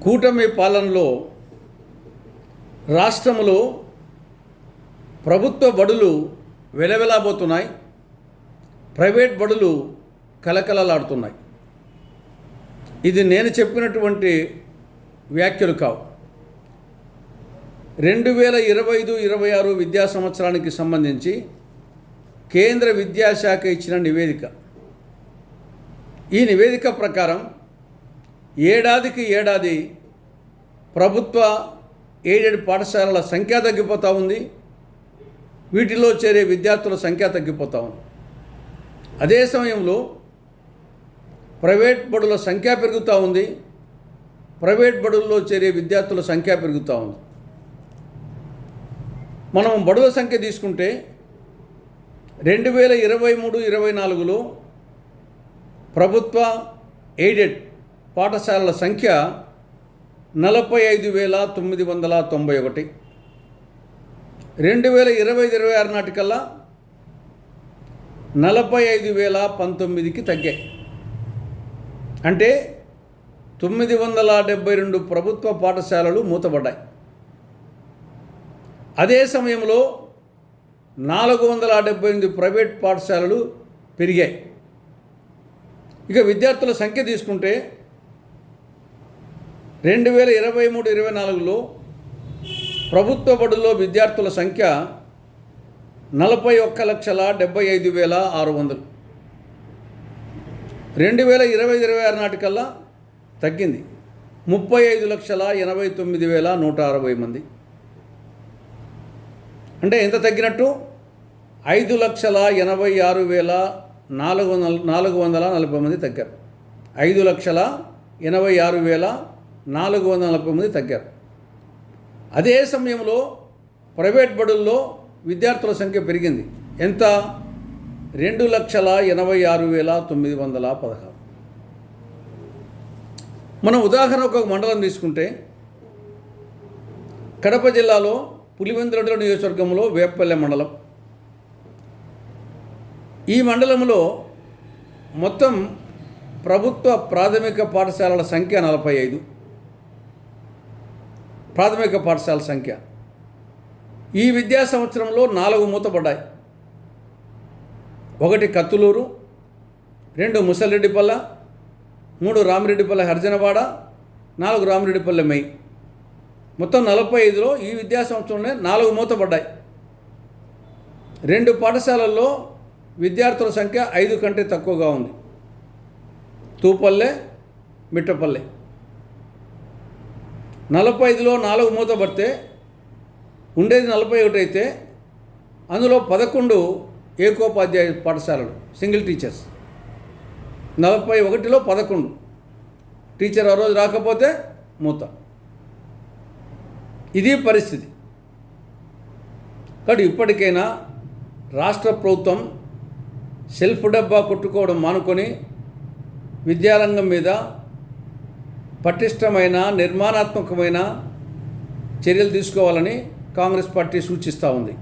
కూటమి పాలనలో రాష్ట్రంలో ప్రభుత్వ బడులు వెలవెలాబోతున్నాయి, ప్రైవేట్ బడులు కలకలలాడుతున్నాయి. ఇది నేను చెప్పినటువంటి వ్యాఖ్యలు కావు. 2025-26 విద్యా సంవత్సరానికి సంబంధించి కేంద్ర విద్యాశాఖ ఇచ్చిన నివేదిక. ఈ నివేదిక ప్రకారం ఏడాదికి ఏడాది ప్రభుత్వ ఎయిడెడ్ పాఠశాలల సంఖ్య తగ్గిపోతూ ఉంది, వీటిలో చేరే విద్యార్థుల సంఖ్య తగ్గిపోతూ ఉంది. అదే సమయంలో ప్రైవేట్ బడుల సంఖ్య పెరుగుతూ ఉంది, ప్రైవేట్ బడుల్లో చేరే విద్యార్థుల సంఖ్య పెరుగుతూ ఉంది. మనం బడుల సంఖ్య తీసుకుంటే 2023-24లో ప్రభుత్వ ఎయిడెడ్ పాఠశాలల సంఖ్య 45,991. 2025-26 నాటికల్లా 45,019కి తగ్గాయి. అంటే 972 ప్రభుత్వ పాఠశాలలు మూతపడ్డాయి. అదే సమయంలో 478 ప్రైవేట్ పాఠశాలలు పెరిగాయి. ఇక విద్యార్థుల సంఖ్య తీసుకుంటే 2023-24లో ప్రభుత్వ బడుల్లో విద్యార్థుల సంఖ్య 41,75,600. 2025-26 నాటికల్లా తగ్గింది, 35,89,160 మంది. అంటే ఎంత తగ్గినట్టు? 5,86,440 మంది తగ్గారు. 5,86,440 మంది తగ్గారు. అదే సమయంలో ప్రైవేట్ బడుల్లో విద్యార్థుల సంఖ్య పెరిగింది. ఎంత? 2,86,916. మనం ఉదాహరణకు ఒక మండలం తీసుకుంటే కడప జిల్లాలో పులివెందుల నియోజకవర్గంలో వేపపల్లె మండలం. ఈ మండలంలో మొత్తం ప్రభుత్వ ప్రాథమిక పాఠశాలల సంఖ్య 45. ప్రాథమిక పాఠశాల సంఖ్య ఈ విద్యా సంవత్సరంలో 4 మూతపడ్డాయి. 1 కత్తులూరు, 2 ముసలిరెడ్డిపల్లె, 3 రామిరెడ్డిపల్లె హర్జనవాడ, 4 రామిరెడ్డిపల్లె మెయి. మొత్తం 45లో ఈ విద్యా సంవత్సరంలో 4 మూతపడ్డాయి. 2 పాఠశాలల్లో విద్యార్థుల సంఖ్య 5 కంటే తక్కువగా ఉంది. తూపల్లె, మిట్టపల్లె. 45లో 4 మూతపడితే ఉండేది 41 అయితే అందులో 11 ఏకోపాధ్యాయ పాఠశాలలు, సింగిల్ టీచర్స్. 41లో 11 టీచర్ ఆ రోజు రాకపోతే మూత. ఇది పరిస్థితి. కాబట్టి ఇప్పటికైనా రాష్ట్ర ప్రభుత్వం సెల్ఫ్ డబ్బా కొట్టుకోవడం మానుకొని విద్యారంగం మీద పటిష్టమైన నిర్మాణాత్మకమైన చర్యలు తీసుకోవాలని కాంగ్రెస్ పార్టీ సూచిస్తూ ఉంది.